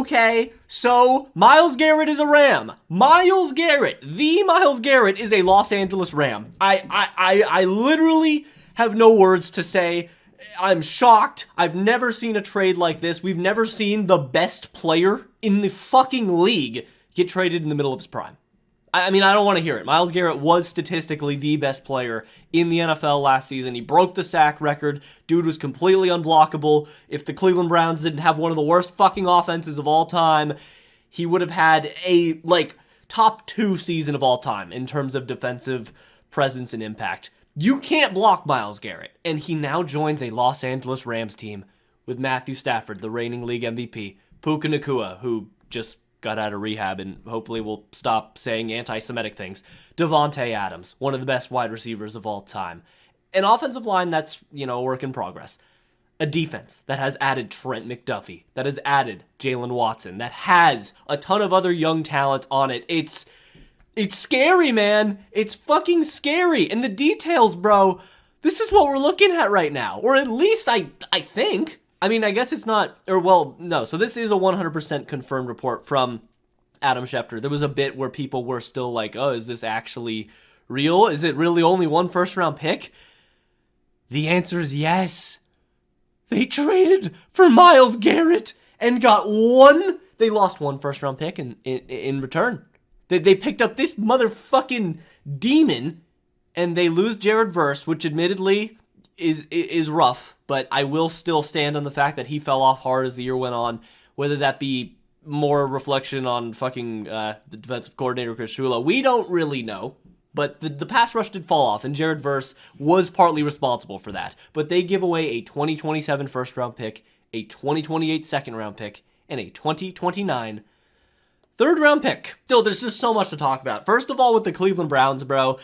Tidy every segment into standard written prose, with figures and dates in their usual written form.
Okay, so Myles Garrett is a Ram. Myles Garrett, the Myles Garrett is a Los Angeles Ram. I literally have no words to say. I'm shocked. I've never seen a trade like this. We've never seen the best player in the fucking league get traded in the middle of his prime. I mean, I don't want to hear it. Myles Garrett was statistically the best player in the NFL last season. He broke the sack record. Dude was completely unblockable. If the Cleveland Browns didn't have one of the worst fucking offenses of all time, he would have had a, top 2 season of all time in terms of defensive presence and impact. You can't block Myles Garrett. And he now joins a Los Angeles Rams team with Matthew Stafford, the reigning league MVP, Puka Nacua, who just got out of rehab and hopefully will stop saying anti-Semitic things. Devontae Adams, one of the best wide receivers of all time. An offensive line that's, a work in progress. A defense that has added Trent McDuffie, that has added Jalen Watson, that has a ton of other young talent on it. It's scary, man. It's fucking scary. And the details, bro, this is what we're looking at right now. Or at least I think. I mean, I guess it's not, no. So this is a 100% confirmed report from Adam Schefter. There was a bit where people were still like, oh, is this actually real? Is it really only one first-round pick? The answer is yes. They traded for Myles Garrett and got one. They lost one first-round pick in return. They picked up this motherfucking demon, and they lose Jared Verse, which admittedly is rough, but I will still stand on the fact that he fell off hard as the year went on, whether that be more reflection on fucking the defensive coordinator, Chris Shula. We don't really know, but the pass rush did fall off, and Jared Verse was partly responsible for that. But they give away a 2027 first-round pick, a 2028 second-round pick, and a 2029 third-round pick. Still, there's just so much to talk about. First of all, with the Cleveland Browns, bro.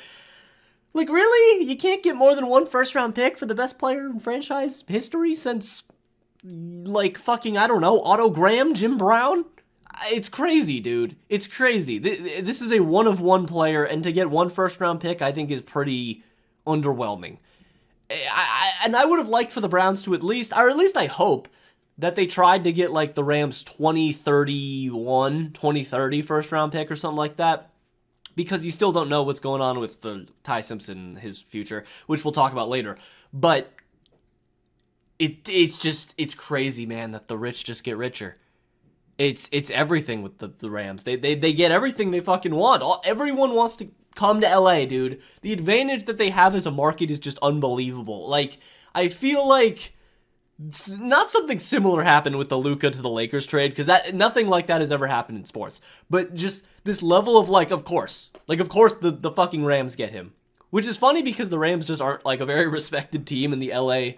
Really? You can't get more than one first-round pick for the best player in franchise history since, fucking, I don't know, Otto Graham, Jim Brown? It's crazy, dude. It's crazy. This is a one-of-one player, and to get one first-round pick, I think is pretty underwhelming. And I would have liked for the Browns to at least I hope, that they tried to get, the Rams 2030 first-round pick or something like that. Because you still don't know what's going on with the Ty Simpson, his future, which we'll talk about later. But it's crazy, man, that the rich just get richer. It's everything with the Rams. They get everything they fucking want. Everyone wants to come to LA, dude. The advantage that they have as a market is just unbelievable. I feel like not something similar happened with the Luka to the Lakers trade, because nothing like that has ever happened in sports. But just this level of of course the fucking Rams get him, which is funny because the Rams just aren't a very respected team in the LA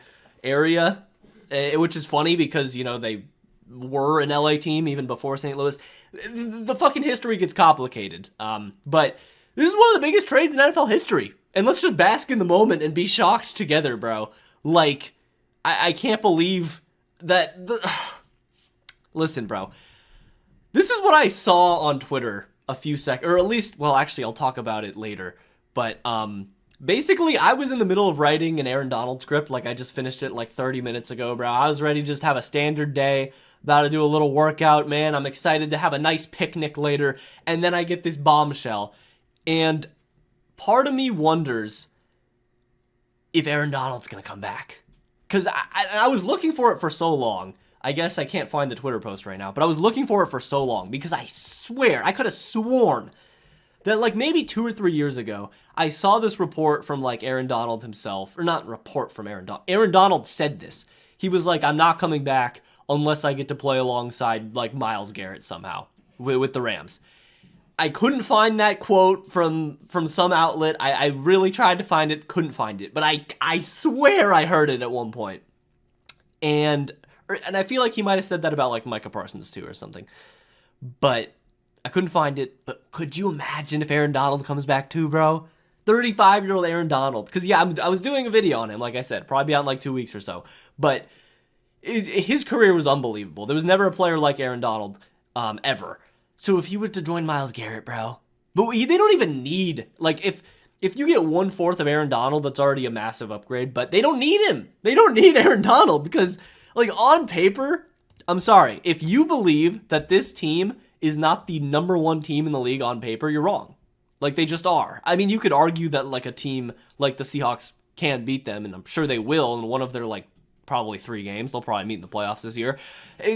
area, which is funny because they were an LA team even before St. Louis. The fucking history gets complicated. But this is one of the biggest trades in NFL history, and let's just bask in the moment and be shocked together, bro. I can't believe that. Listen, bro. This is what I saw on Twitter a few seconds, or at least, well, actually, I'll talk about it later. But basically, I was in the middle of writing an Aaron Donald script. I just finished it 30 minutes ago, bro. I was ready to just have a standard day, about to do a little workout, man. I'm excited to have a nice picnic later. And then I get this bombshell. And part of me wonders if Aaron Donald's going to come back. Because I was looking for it for so long. I guess I can't find the Twitter post right now, but I was looking for it for so long because I swear, I could have sworn that maybe 2 or 3 years ago, I saw this report from Aaron Donald himself, or not report from Aaron Donald. Aaron Donald said this. He was I'm not coming back unless I get to play alongside Myles Garrett somehow with the Rams. I couldn't find that quote from some outlet. I really tried to find it, couldn't find it. But I swear I heard it at one point. And I feel like he might have said that about Micah Parsons too or something. But I couldn't find it. But could you imagine if Aaron Donald comes back too, bro? 35-year-old Aaron Donald. Because yeah, I was doing a video on him, like I said. Probably out in 2 weeks or so. But his career was unbelievable. There was never a player like Aaron Donald ever. So if he were to join Myles Garrett, bro, but they don't even need, if you get 1/4 of Aaron Donald, that's already a massive upgrade, but they don't need him. They don't need Aaron Donald because, on paper, I'm sorry. If you believe that this team is not the number one team in the league on paper, you're wrong. Like, they just are. I mean, you could argue that, like, a team like the Seahawks can beat them, and I'm sure they will in one of their, like, probably 3 games. They'll probably meet in the playoffs this year.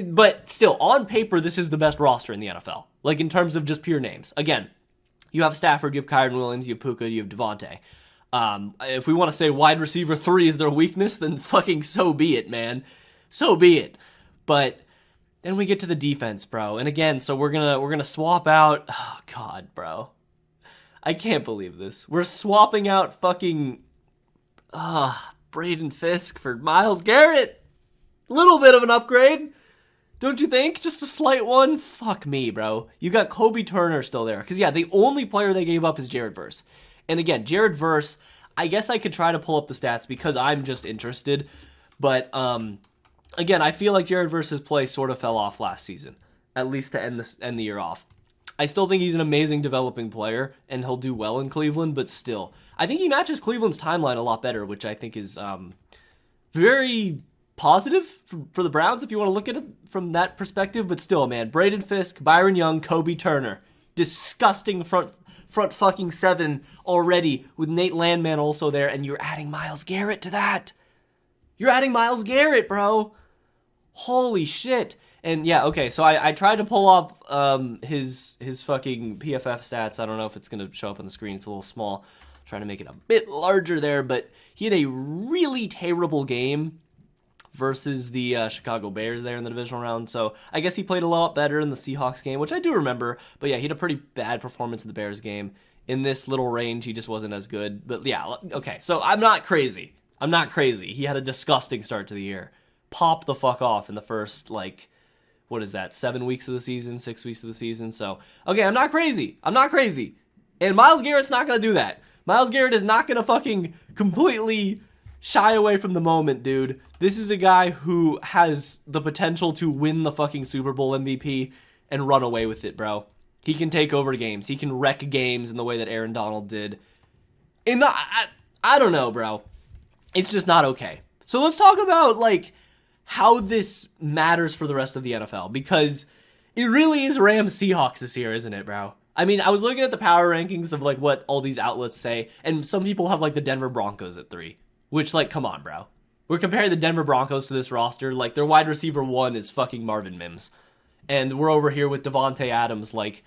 But still, on paper, this is the best roster in the NFL. Like, in terms of just pure names. Again, you have Stafford, you have Kyren Williams, you have Puka, you have Devontae. If we want to say wide receiver 3 is their weakness, then fucking so be it, man. So be it. But then we get to the defense, bro. And again, so we're gonna swap out. Oh God, bro. I can't believe this. We're swapping out fucking Braden Fisk for Myles Garrett. Little bit of an upgrade, don't you think? Just a slight one. Fuck me, bro. You got Kobe Turner still there. Because yeah, the only player they gave up is Jared Verse. And again, Jared Verse, I guess I could try to pull up the stats because I'm just interested. But again, I feel like Jared Verse's play sort of fell off last season, at least to end the year off. I still think he's an amazing developing player, and he'll do well in Cleveland, but still, I think he matches Cleveland's timeline a lot better, which I think is very positive for the Browns if you want to look at it from that perspective. But still, man, Braden Fisk, Byron Young, Kobe Turner, disgusting front fucking 7 already with Nate Landman also there, and you're adding Myles Garrett to that. You're adding Myles Garrett, bro. Holy shit. And yeah, okay, so I tried to pull up his fucking PFF stats. I don't know if it's going to show up on the screen. It's a little small. I'm trying to make it a bit larger there, but he had a really terrible game versus the Chicago Bears there in the divisional round. So I guess he played a lot better in the Seahawks game, which I do remember. But yeah, he had a pretty bad performance in the Bears game. In this little range, he just wasn't as good. But yeah, okay, so I'm not crazy. He had a disgusting start to the year. Popped the fuck off in the first, like, what is that, 7 weeks of the season, 6 weeks of the season? So, okay, I'm not crazy. And Myles Garrett's not going to do that. Myles Garrett is not going to fucking completely shy away from the moment, dude. This is a guy who has the potential to win the fucking Super Bowl MVP and run away with it, bro. He can take over games. He can wreck games in the way that Aaron Donald did. And I don't know, bro. It's just not okay. So let's talk about, like, how this matters for the rest of the NFL, because it really is Rams Seahawks this year, isn't it, bro? I mean, I was looking at the power rankings of, like, what all these outlets say, and some people have, like, the Denver Broncos at 3, which, like, come on, bro. We're comparing the Denver Broncos to this roster. Like, their wide receiver 1 is fucking Marvin Mims, and we're over here with Devontae Adams, like,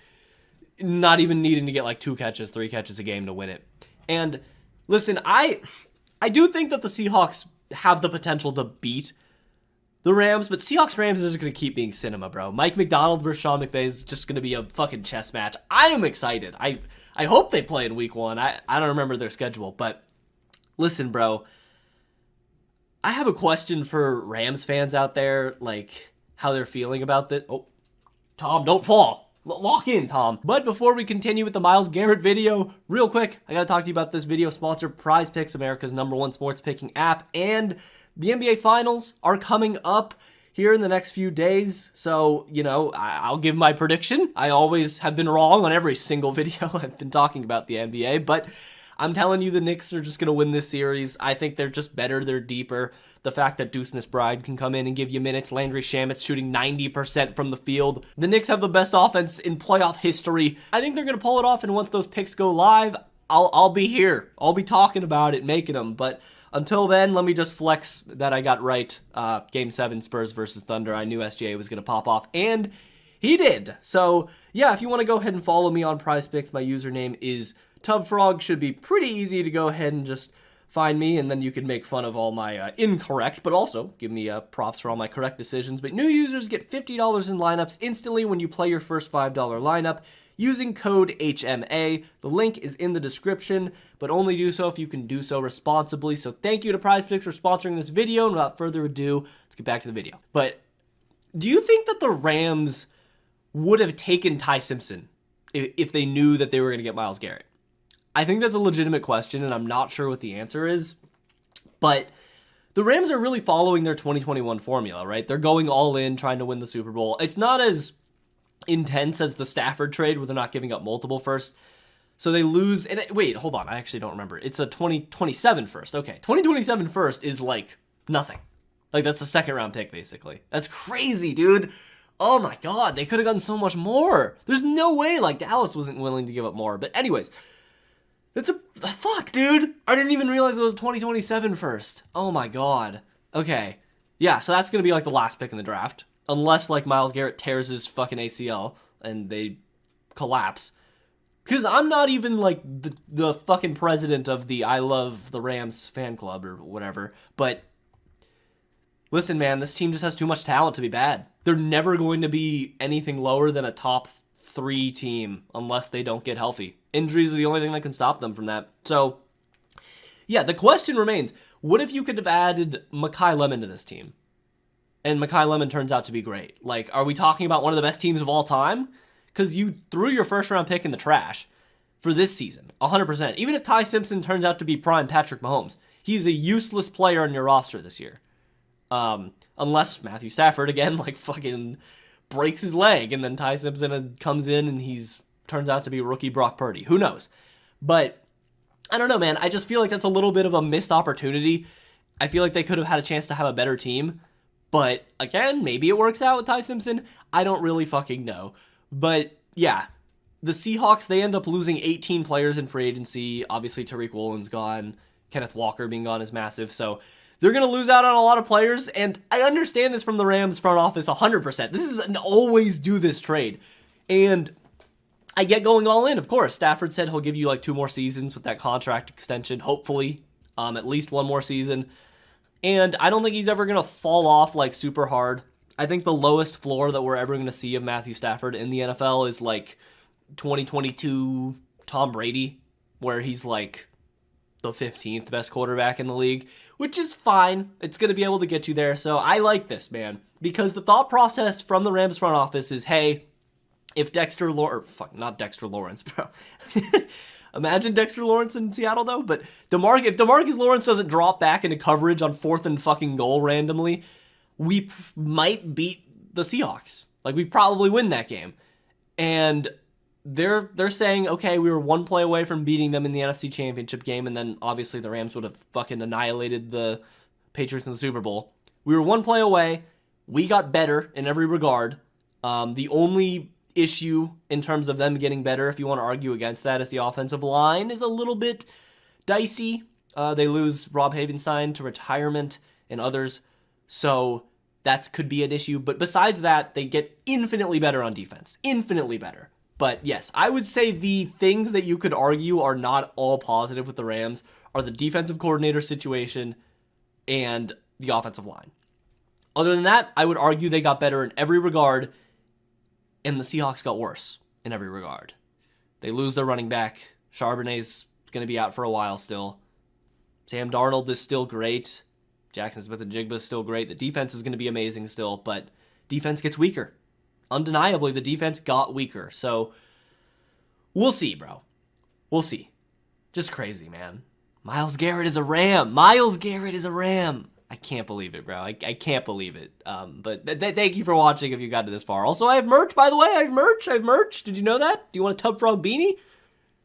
not even needing to get, like, 2 catches, 3 catches a game to win it. And listen, I do think that the Seahawks have the potential to beat the Rams, but Seahawks-Rams is going to keep being cinema, bro. Mike McDonald versus Sean McVay is just going to be a fucking chess match. I am excited. I hope they play in week 1. I don't remember their schedule, but listen, bro. I have a question for Rams fans out there, like, how they're feeling about this. Oh, Tom, don't fall. Lock in, Tom. But before we continue with the Myles Garrett video, real quick, I got to talk to you about this video sponsor, Prize Picks, America's #1 sports picking app, and the NBA Finals are coming up here in the next few days. So, you know, I'll give my prediction. I always have been wrong on every single video I've been talking about the NBA, but I'm telling you the Knicks are just going to win this series. I think they're just better. They're deeper. The fact that Deuce McBride can come in and give you minutes. Landry Shamet's shooting 90% from the field. The Knicks have the best offense in playoff history. I think they're going to pull it off, and once those picks go live, I'll be here. I'll be talking about it, making them. But until then, let me just flex that I got right. Game 7, Spurs versus Thunder. I knew SGA was going to pop off, and he did. So, yeah, if you want to go ahead and follow me on Prize Picks, my username is TubFrog. Should be pretty easy to go ahead and just find me, and then you can make fun of all my incorrect, but also give me props for all my correct decisions. But new users get $50 in lineups instantly when you play your first $5 lineup using code HMA. The link is in the description, but only do so if you can do so responsibly. So thank you to Prize Picks for sponsoring this video, and without further ado, let's get back to the video. But do you think that the Rams would have taken Ty Simpson if they knew that they were going to get Myles Garrett? I think that's a legitimate question, and I'm not sure what the answer is. But the Rams are really following their 2021 formula, right? They're going all in, trying to win the Super Bowl. It's not as intense as the Stafford trade, where they're not giving up multiple first. So they lose. And wait, hold on. I actually don't remember. It's a 2027 first. Okay, 2027 first is like nothing. Like, that's a second round pick, basically. That's crazy, dude. Oh my god, they could have gotten so much more. There's no way, like, Dallas wasn't willing to give up more. But anyways, that's fuck, dude. I didn't even realize it was 2027 first. Oh my god. Okay. Yeah, so that's going to be, like, the last pick in the draft. Unless, like, Myles Garrett tears his fucking ACL and they collapse. Because I'm not even, like, the fucking president of the I Love the Rams fan club or whatever. But listen, man, this team just has too much talent to be bad. They're never going to be anything lower than a top 3 team unless they don't get healthy. Injuries are the only thing that can stop them from that. So, yeah, the question remains, what if you could have added Mekhi Lemon to this team? And Mekhi Lemon turns out to be great. Like, are we talking about one of the best teams of all time? Because you threw your first-round pick in the trash for this season, 100%. Even if Ty Simpson turns out to be prime Patrick Mahomes, he's a useless player on your roster this year. Unless Matthew Stafford, again, like, fucking breaks his leg, and then Ty Simpson comes in and turns out to be rookie Brock Purdy. Who knows? But I don't know, man. I just feel like that's a little bit of a missed opportunity. I feel like they could have had a chance to have a better team. But, again, maybe it works out with Ty Simpson. I don't really fucking know. But, yeah, the Seahawks, they end up losing 18 players in free agency. Obviously, Tariq Woolen's gone. Kenneth Walker being gone is massive. So they're going to lose out on a lot of players. And I understand this from the Rams front office 100%. This is an always do this trade. And I get going all in, of course. Stafford said he'll give you like 2 more seasons with that contract extension, hopefully. At least 1 more season. And I don't think he's ever going to fall off like super hard. I think the lowest floor that we're ever going to see of Matthew Stafford in the NFL is like 2022 Tom Brady, where he's like the 15th best quarterback in the league, which is fine. It's going to be able to get you there. So I like this, man, because the thought process from the Rams front office is, hey, if Dexter Lawrence, fuck, not Dexter Lawrence, bro. Imagine Dexter Lawrence in Seattle, though. But if DeMarcus Lawrence doesn't drop back into coverage on 4th and fucking goal randomly, we might beat the Seahawks. Like, we probably win that game. And they're saying, okay, we were 1 play away from beating them in the NFC Championship game, and then obviously the Rams would have fucking annihilated the Patriots in the Super Bowl. We were 1 play away. We got better in every regard. The only issue in terms of them getting better, if you want to argue against that, is the offensive line is a little bit dicey. They lose Rob Havenstein to retirement and others. So that could be an issue. But besides that, they get infinitely better on defense. Infinitely better. But yes, I would say the things that you could argue are not all positive with the Rams are the defensive coordinator situation and the offensive line. Other than that, I would argue they got better in every regard, and the Seahawks got worse in every regard. They lose their running back. Charbonnet's going to be out for a while still. Sam Darnold is still great. Jackson Smith-Njigba is still great. The defense is going to be amazing still, but defense gets weaker. Undeniably, the defense got weaker. So, we'll see, bro. We'll see. Just crazy, man. Myles Garrett is a Ram. Myles Garrett is a Ram. I can't believe it, bro. I can't believe it. But thank you for watching if you got to this far. Also, I have merch, by the way. I have merch. Did you know that? Do you want a TubFrog beanie?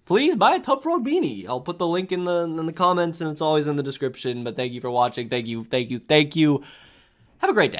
Please buy a TubFrog beanie. I'll put the link in the comments, and it's always in the description. But thank you for watching. Thank you. Have a great day.